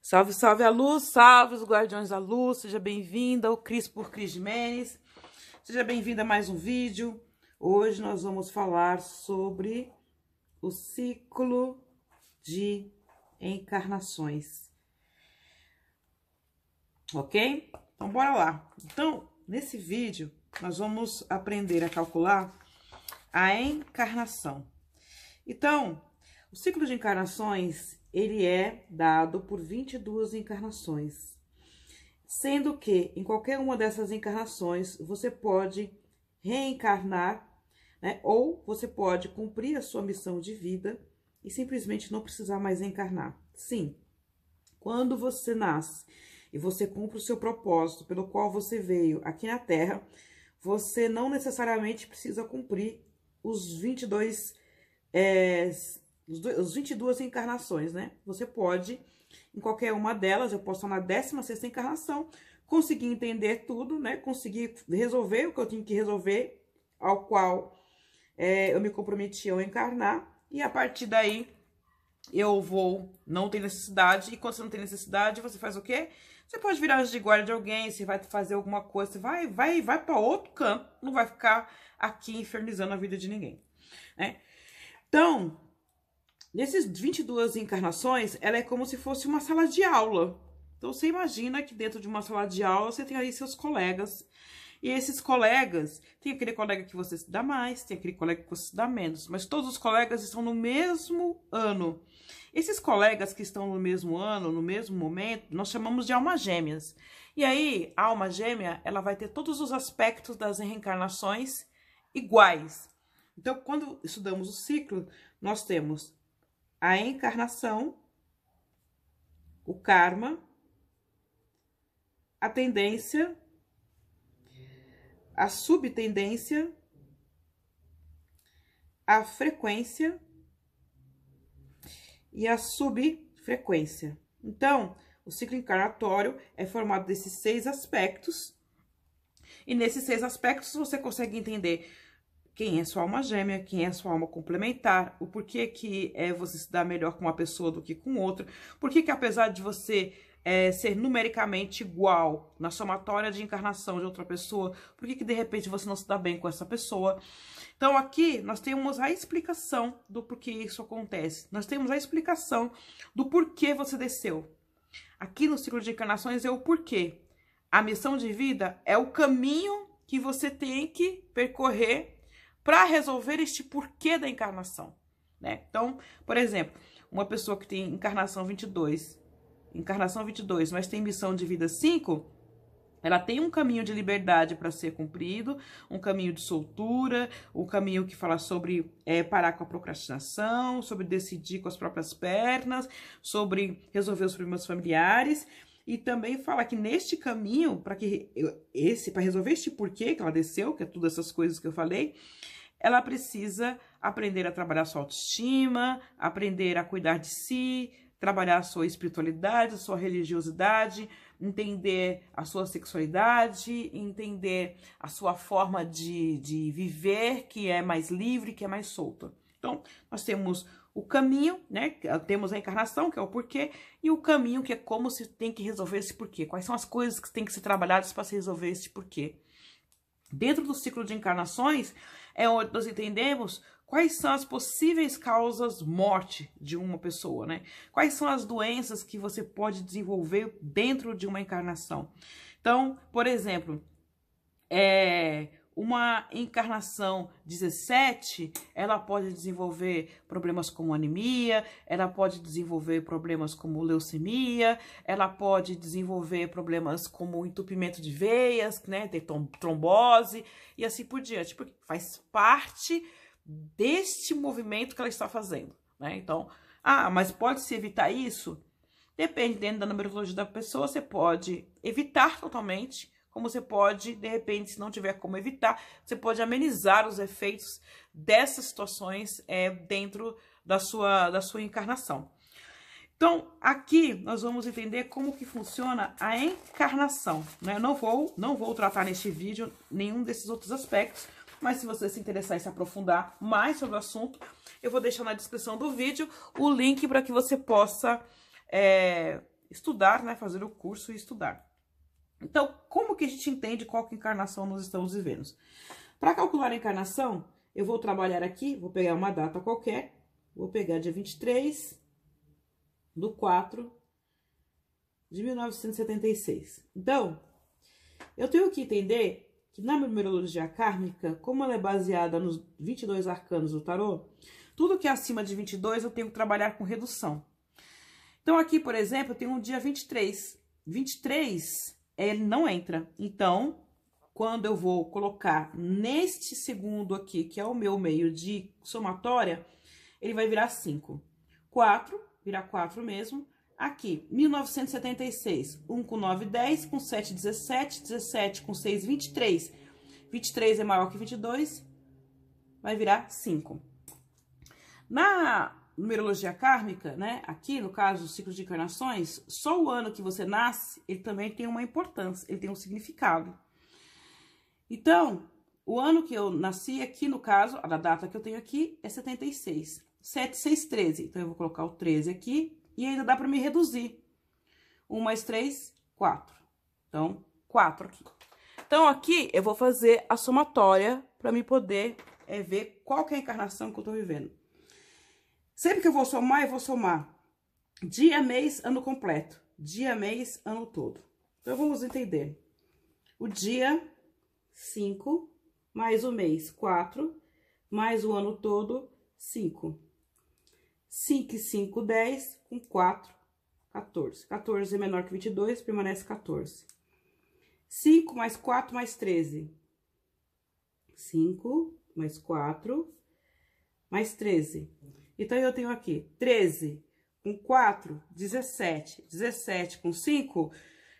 Salve, salve a luz, salve os guardiões da luz, seja bem-vinda ao Cris por Cris Jimenez, seja bem-vinda a mais um vídeo. Hoje nós vamos falar sobre o ciclo de encarnações, ok? Então bora lá. Então, nesse vídeo nós vamos aprender a calcular a encarnação. Então, o ciclo de encarnações, ele é dado por 22 encarnações, sendo que em qualquer uma dessas encarnações você pode reencarnar, né? Ou você pode cumprir a sua missão de vida e simplesmente não precisar mais encarnar. Sim, quando você nasce e você cumpre o seu propósito pelo qual você veio aqui na Terra, você não necessariamente precisa cumprir os 22 encarnações, né? Você pode, em qualquer uma delas, eu posso estar na 16ª encarnação, conseguir entender tudo, né? Conseguir resolver o que eu tinha que resolver, ao qual eu me comprometi a encarnar, e a partir daí eu vou não ter necessidade, e quando você não tem necessidade, você faz o quê? Você pode virar anjo de guarda de alguém, você vai fazer alguma coisa, você vai para outro canto, não vai ficar aqui infernizando a vida de ninguém, né? Então, nesses 22 encarnações, ela é como se fosse uma sala de aula. Então, você imagina que dentro de uma sala de aula, você tem aí seus colegas. E esses colegas, tem aquele colega que você se dá mais, tem aquele colega que você se dá menos. Mas todos os colegas estão no mesmo ano. Esses colegas que estão no mesmo ano, no mesmo momento, nós chamamos de almas gêmeas. E aí, a alma gêmea, ela vai ter todos os aspectos das reencarnações iguais. Então, quando estudamos o ciclo, nós temos a encarnação, o karma, a tendência, a subtendência, a frequência e a subfrequência. Então, o ciclo encarnatório é formado desses 6 aspectos, e nesses 6 aspectos você consegue entender quem é sua alma gêmea, quem é sua alma complementar, o porquê que você se dá melhor com uma pessoa do que com outra, porquê que apesar de você ser numericamente igual na somatória de encarnação de outra pessoa, porquê que de repente você não se dá bem com essa pessoa. Então aqui nós temos a explicação do porquê isso acontece, nós temos a explicação do porquê você desceu. Aqui no ciclo de encarnações é o porquê. A missão de vida é o caminho que você tem que percorrer para resolver este porquê da encarnação, né? Então, por exemplo, uma pessoa que tem encarnação 22, mas tem missão de vida 5, ela tem um caminho de liberdade para ser cumprido, um caminho de soltura, um caminho que fala sobre parar com a procrastinação, sobre decidir com as próprias pernas, sobre resolver os problemas familiares. E também fala que neste caminho, para resolver este porquê que ela desceu, que é todas essas coisas que eu falei, ela precisa aprender a trabalhar a sua autoestima, aprender a cuidar de si, trabalhar a sua espiritualidade, a sua religiosidade, entender a sua sexualidade, entender a sua forma de viver, que é mais livre, que é mais solta. Então, nós temos o caminho, né? Temos a encarnação, que é o porquê, e o caminho, que é como se tem que resolver esse porquê. Quais são as coisas que têm que ser trabalhadas para se resolver esse porquê. Dentro do ciclo de encarnações, é onde nós entendemos quais são as possíveis causas morte de uma pessoa, né? Quais são as doenças que você pode desenvolver dentro de uma encarnação. Então, por exemplo, uma encarnação 17, ela pode desenvolver problemas como anemia, ela pode desenvolver problemas como leucemia, ela pode desenvolver problemas como entupimento de veias, né, ter trombose e assim por diante, porque faz parte deste movimento que ela está fazendo, né? Então, mas pode-se evitar isso? Dependendo da numerologia da pessoa, você pode evitar totalmente, como você pode, de repente, se não tiver como evitar, você pode amenizar os efeitos dessas situações dentro da sua encarnação. Então, aqui nós vamos entender como que funciona a encarnação, né? Eu não vou tratar neste vídeo nenhum desses outros aspectos, mas se você se interessar em se aprofundar mais sobre o assunto, eu vou deixar na descrição do vídeo o link para que você possa estudar, né? Fazer o curso e estudar. Então, como que a gente entende qual que encarnação nós estamos vivendo? Para calcular a encarnação, eu vou trabalhar aqui, vou pegar uma data qualquer, vou pegar dia 23/4/1976. Então, eu tenho que entender que na numerologia kármica, como ela é baseada nos 22 arcanos do tarô, tudo que é acima de 22 eu tenho que trabalhar com redução. Então, aqui, por exemplo, eu tenho um dia 23. 23, ele não entra. Então, quando eu vou colocar neste segundo aqui, que é o meu meio de somatória, ele vai virar 5. 4, virar 4 mesmo. Aqui, 1976, 1 com 9, 10, com 7, 17, 17 com 6, 23. 23 é maior que 22, vai virar 5. Na numerologia kármica, né, aqui no caso, o ciclo de encarnações, só o ano que você nasce, ele também tem uma importância, ele tem um significado. Então, o ano que eu nasci aqui, no caso, a data que eu tenho aqui é 76. 7, 6, 13. Então, eu vou colocar o 13 aqui. E ainda dá para me reduzir. 1 mais 3, 4. Então, 4 aqui. Então, aqui eu vou fazer a somatória para me poder ver qual que é a encarnação que eu tô vivendo. Sempre que eu vou somar dia, mês, ano completo. Dia, mês, ano todo. Então, vamos entender. O dia, 5, mais o mês, 4, mais o ano todo, 5. 5 e 5, 10, com 4, 14. 14 é menor que 22, permanece 14. 5 mais 4 mais 13. 5 mais 4 mais 13. Então, eu tenho aqui 13 com 4, 17. 17 com 5,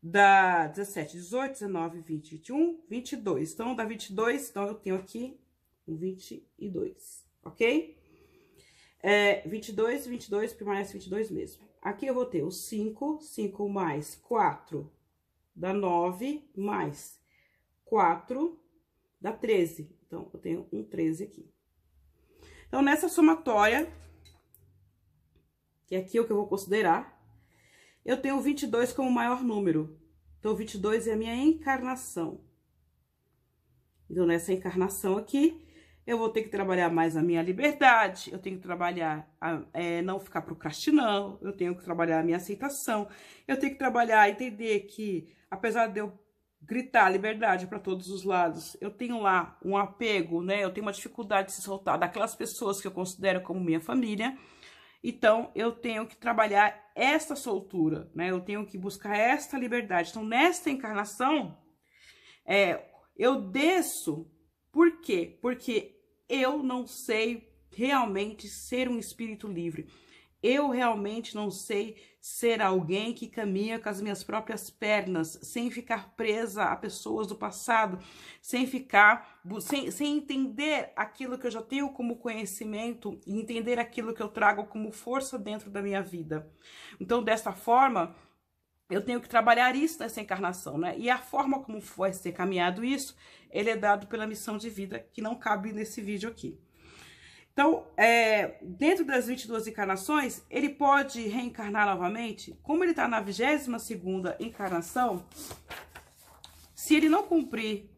dá 17, 18, 19, 20, 21, 22. Então, dá 22, então eu tenho aqui um 22, ok? 22, 22, permanece 22 mesmo. Aqui eu vou ter o 5, 5 mais 4 dá 9, mais 4 dá 13. Então, eu tenho um 13 aqui. Então, nessa somatória, que aqui é o que eu vou considerar, eu tenho o 22 como maior número. Então, o 22 é a minha encarnação. Então, nessa encarnação aqui, eu vou ter que trabalhar mais a minha liberdade, eu tenho que trabalhar não ficar procrastinando, eu tenho que trabalhar a minha aceitação, eu tenho que trabalhar, entender que, apesar de eu gritar liberdade para todos os lados, eu tenho lá um apego, né? Eu tenho uma dificuldade de se soltar daquelas pessoas que eu considero como minha família. Então, eu tenho que trabalhar esta soltura, né? Eu tenho que buscar esta liberdade. Então, nesta encarnação, eu desço. Por quê? Porque eu não sei realmente ser um espírito livre. Eu realmente não sei ser alguém que caminha com as minhas próprias pernas, sem ficar presa a pessoas do passado, sem entender aquilo que eu já tenho como conhecimento e entender aquilo que eu trago como força dentro da minha vida. Então, dessa forma, eu tenho que trabalhar isso nessa encarnação, né? E a forma como vai ser caminhado isso, ele é dado pela missão de vida, que não cabe nesse vídeo aqui. Então, dentro das 22 encarnações, ele pode reencarnar novamente. Como ele está na 22ª encarnação, se ele não cumprir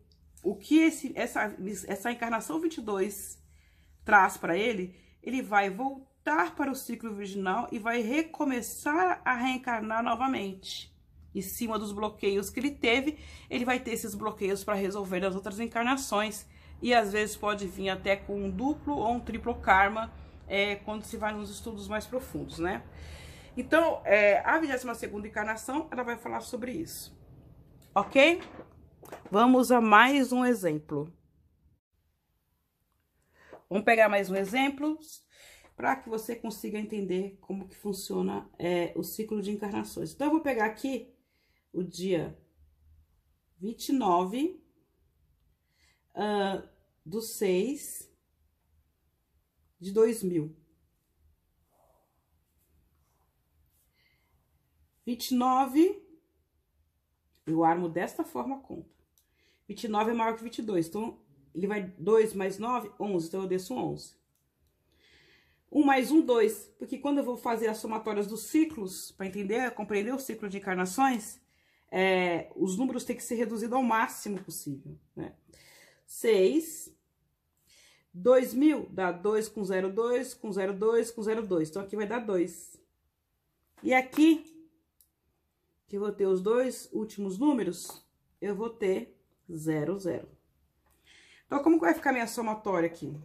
o que essa encarnação 22 traz para ele, ele vai voltar para o ciclo virginal e vai recomeçar a reencarnar novamente. Em cima dos bloqueios que ele teve, ele vai ter esses bloqueios para resolver nas outras encarnações. E às vezes pode vir até com um duplo ou um triplo karma, quando se vai nos estudos mais profundos, né? Então, a 22ª encarnação, ela vai falar sobre isso. Ok? Vamos a mais um exemplo. Vamos pegar mais um exemplo para que você consiga entender como que funciona o ciclo de encarnações. Então, eu vou pegar aqui o dia 29 do 6 de 2000. 29, eu armo desta forma a conta. 29 é maior que 22, então ele vai 2 mais 9, 11, então eu desço 11. 1 mais 1, 2. Porque quando eu vou fazer as somatórias dos ciclos, para entender, compreender o ciclo de encarnações, os números têm que ser reduzidos ao máximo possível, né? 6, 2000 dá 2 com 0, 2, com 0, 2, com 0, 2. Então, aqui vai dar 2. E aqui, que eu vou ter os dois últimos números, eu vou ter 0, 0. Então, como que vai ficar minha somatória aqui?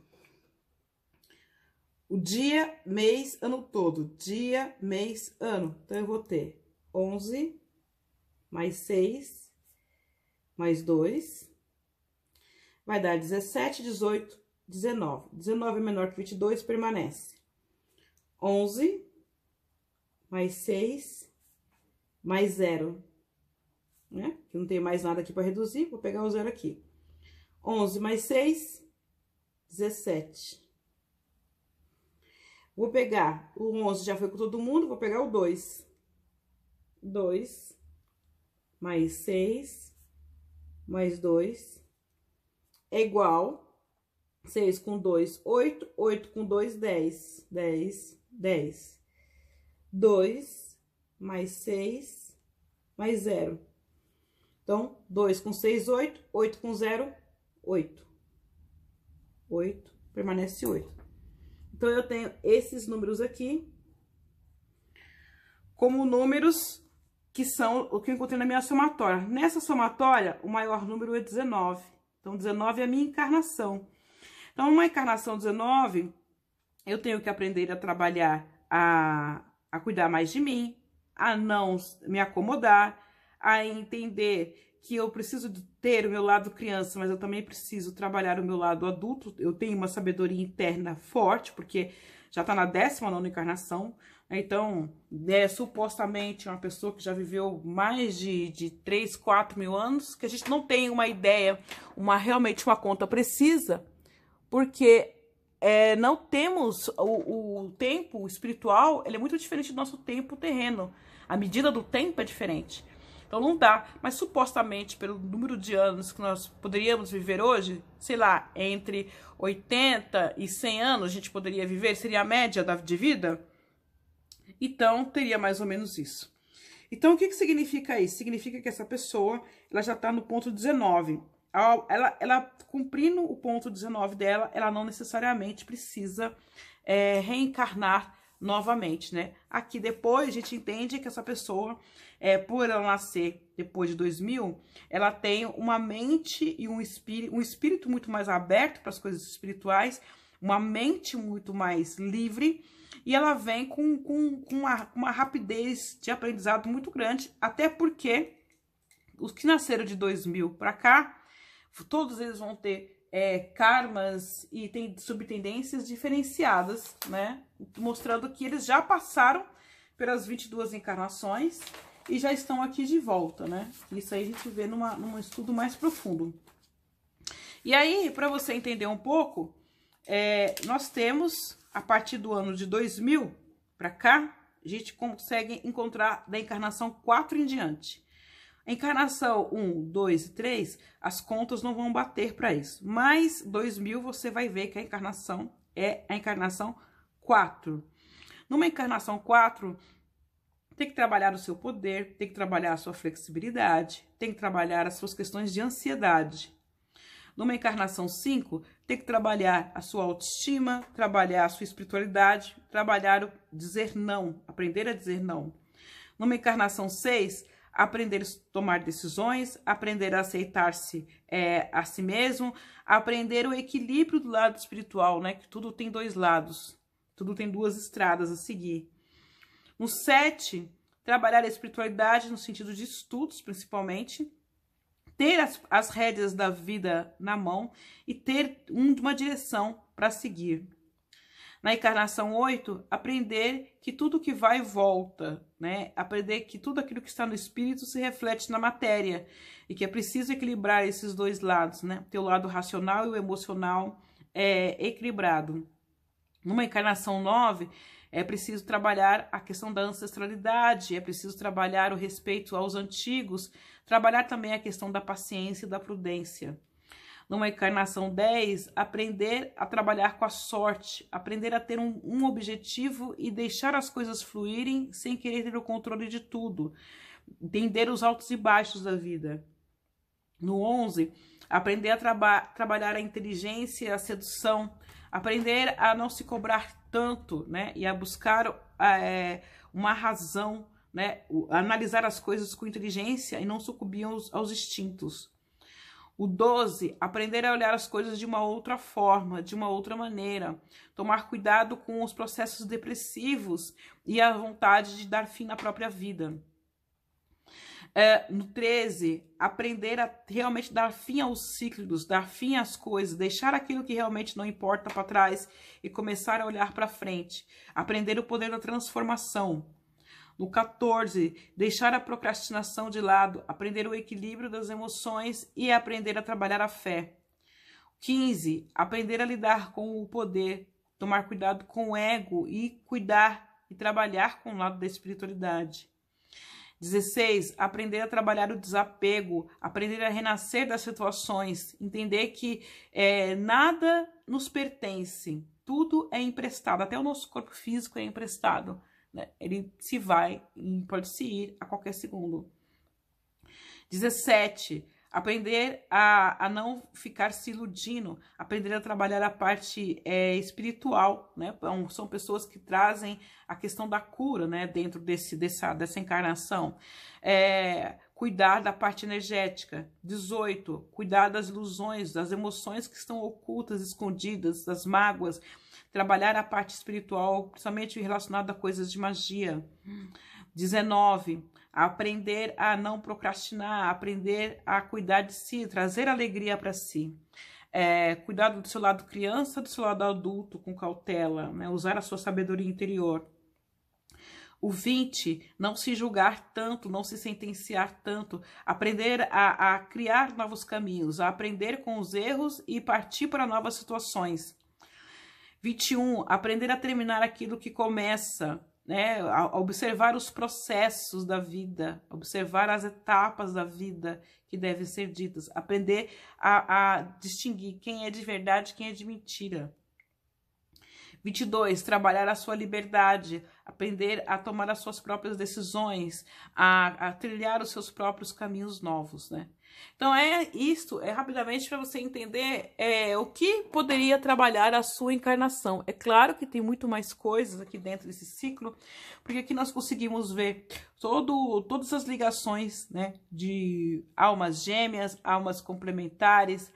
O dia, mês, ano todo. Dia, mês, ano. Então, eu vou ter 11 mais 6 mais 2. Vai dar 17, 18, 19. 19 é menor que 22, permanece. 11 mais 6 mais 0. Né? Que não tem mais nada aqui para reduzir, vou pegar o 0 aqui. 11 mais 6, 17. Vou pegar o 11, já foi com todo mundo, vou pegar o 2. 2 mais 6 mais 2 é igual 6 com 2, 8. 8 com 2, 10. 10, 10. 2 mais 6 mais 0. Então, 2 com 6, 8. 8 com 0, 8. 8, permanece 8. Então, eu tenho esses números aqui como números que são o que eu encontrei na minha somatória. Nessa somatória, o maior número é 19. Então, 19 é a minha encarnação. Então, uma encarnação 19, eu tenho que aprender a trabalhar, a cuidar mais de mim, a não me acomodar, a entender que eu preciso ter o meu lado criança, mas eu também preciso trabalhar o meu lado adulto. Eu tenho uma sabedoria interna forte, porque já está na 19ª encarnação. Então, supostamente uma pessoa que já viveu mais de 3, 4 mil anos, que a gente não tem uma ideia, realmente uma conta precisa, porque não temos o tempo espiritual, ele é muito diferente do nosso tempo terreno. A medida do tempo é diferente. Então não dá, mas supostamente pelo número de anos que nós poderíamos viver hoje, sei lá, entre 80 e 100 anos a gente poderia viver, seria a média de vida? Então teria mais ou menos isso. Então o que significa isso? Significa que essa pessoa, ela já está no ponto 19. Ela cumprindo o ponto 19 dela, ela não necessariamente precisa reencarnar novamente, né? Aqui depois a gente entende que essa pessoa, por ela nascer depois de 2000, ela tem uma mente e um espírito muito mais aberto para as coisas espirituais, uma mente muito mais livre, e ela vem com uma rapidez de aprendizado muito grande, até porque os que nasceram de 2000 para cá, todos eles vão ter karmas e tem subtendências diferenciadas, né? Mostrando que eles já passaram pelas 22 encarnações e já estão aqui de volta, né? Isso aí a gente vê num estudo mais profundo. E aí, para você entender um pouco, nós temos, a partir do ano de 2000 para cá, a gente consegue encontrar da encarnação 4 em diante. A encarnação 1, 2 e 3, as contas não vão bater para isso. Mas 2000 você vai ver que a encarnação é a encarnação 4. Numa encarnação 4, tem que trabalhar o seu poder, tem que trabalhar a sua flexibilidade, tem que trabalhar as suas questões de ansiedade. Numa encarnação 5, tem que trabalhar a sua autoestima, trabalhar a sua espiritualidade, trabalhar o dizer não, aprender a dizer não. Numa encarnação 6, aprender a tomar decisões, aprender a aceitar-se a si mesmo, aprender o equilíbrio do lado espiritual, né? Que tudo tem dois lados, tudo tem duas estradas a seguir. No 7, trabalhar a espiritualidade no sentido de estudos, principalmente, ter as rédeas da vida na mão e ter uma direção para seguir. Na encarnação 8, aprender que tudo que vai volta, né? Aprender que tudo aquilo que está no espírito se reflete na matéria e que é preciso equilibrar esses dois lados, né? Ter o lado racional e o emocional equilibrado. Numa encarnação 9, é preciso trabalhar a questão da ancestralidade, é preciso trabalhar o respeito aos antigos, trabalhar também a questão da paciência e da prudência. Numa encarnação 10, aprender a trabalhar com a sorte, aprender a ter um objetivo e deixar as coisas fluírem sem querer ter o controle de tudo. Entender os altos e baixos da vida. No 11, aprender a trabalhar a inteligência e a sedução, aprender a não se cobrar tanto, né? E a buscar uma razão, né? Analisar as coisas com inteligência e não sucumbir aos instintos. O 12, aprender a olhar as coisas de uma outra forma, de uma outra maneira. Tomar cuidado com os processos depressivos e a vontade de dar fim na própria vida. No 13, aprender a realmente dar fim aos ciclos, dar fim às coisas, deixar aquilo que realmente não importa para trás e começar a olhar para frente. Aprender o poder da transformação. No 14, deixar a procrastinação de lado, aprender o equilíbrio das emoções e aprender a trabalhar a fé. 15, aprender a lidar com o poder, tomar cuidado com o ego e cuidar e trabalhar com o lado da espiritualidade. 16, aprender a trabalhar o desapego, aprender a renascer das situações, entender que nada nos pertence, tudo é emprestado, até o nosso corpo físico é emprestado. Ele se vai e pode se ir a qualquer segundo. 17, aprender a não ficar se iludindo, aprender a trabalhar a parte espiritual, né? São pessoas que trazem a questão da cura, né? Dentro dessa encarnação. Cuidar da parte energética. 18, cuidar das ilusões, das emoções que estão ocultas, escondidas, das mágoas. Trabalhar a parte espiritual, principalmente relacionada a coisas de magia. 19, aprender a não procrastinar, aprender a cuidar de si, trazer alegria para si. Cuidar do seu lado criança, do seu lado adulto, com cautela, né? Usar a sua sabedoria interior. O 20, não se julgar tanto, não se sentenciar tanto, aprender a criar novos caminhos, a aprender com os erros e partir para novas situações. 21, aprender a terminar aquilo que começa, né? A observar os processos da vida, observar as etapas da vida que devem ser ditas, aprender a distinguir quem é de verdade e quem é de mentira. 22, trabalhar a sua liberdade, aprender a tomar as suas próprias decisões, a trilhar os seus próprios caminhos novos, né? Então, isto rapidamente para você entender o que poderia trabalhar a sua encarnação. É claro que tem muito mais coisas aqui dentro desse ciclo, porque aqui nós conseguimos ver todas as ligações, né, de almas gêmeas, almas complementares,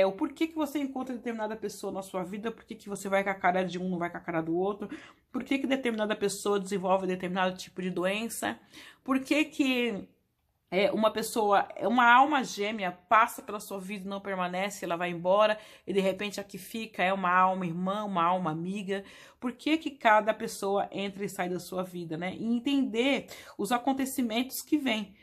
o porquê que você encontra determinada pessoa na sua vida, porquê que você vai com a cara de um, não vai com a cara do outro, porquê que determinada pessoa desenvolve determinado tipo de doença, porquê que uma pessoa, uma alma gêmea passa pela sua vida e não permanece, ela vai embora, e de repente a que fica é uma alma irmã, uma alma amiga. Por que que cada pessoa entra e sai da sua vida, né? E entender os acontecimentos que vêm.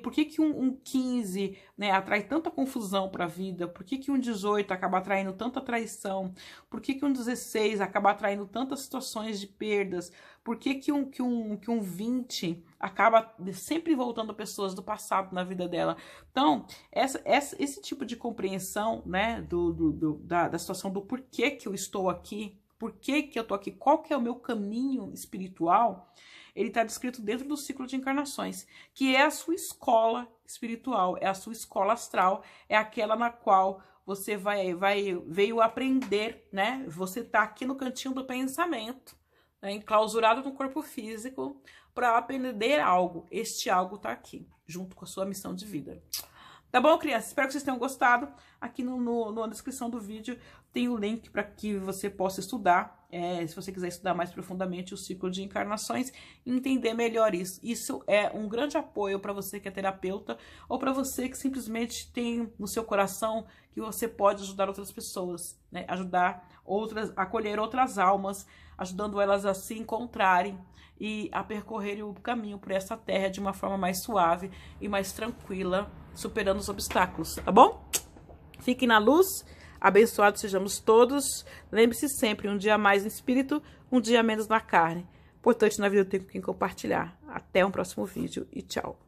Por que que um 15, né, atrai tanta confusão para a vida? Por que que um 18 acaba atraindo tanta traição? Por que que um 16 acaba atraindo tantas situações de perdas? Por que que um 20 acaba sempre voltando pessoas do passado na vida dela? Então, esse tipo de compreensão, né, da situação do porquê que eu estou aqui, por que que eu tô aqui, qual que é o meu caminho espiritual, ele está descrito dentro do ciclo de encarnações, que é a sua escola espiritual, é a sua escola astral, é aquela na qual você veio aprender, né? Você está aqui no cantinho do pensamento, né? Enclausurado no corpo físico, para aprender algo. Este algo está aqui, junto com a sua missão de vida. Tá bom, crianças? Espero que vocês tenham gostado. Aqui na descrição do vídeo tem o link para que você possa estudar, se você quiser estudar mais profundamente o ciclo de encarnações e entender melhor isso. Isso é um grande apoio para você que é terapeuta ou para você que simplesmente tem no seu coração que você pode ajudar outras pessoas, né? Ajudar outras, acolher outras almas, ajudando elas a se encontrarem e a percorrerem o caminho por essa terra de uma forma mais suave e mais tranquila, superando os obstáculos, tá bom? Fiquem na luz, abençoados sejamos todos. Lembre-se sempre, um dia mais no espírito, um dia menos na carne. Importante na vida ter com quem compartilhar. Até um próximo vídeo e tchau.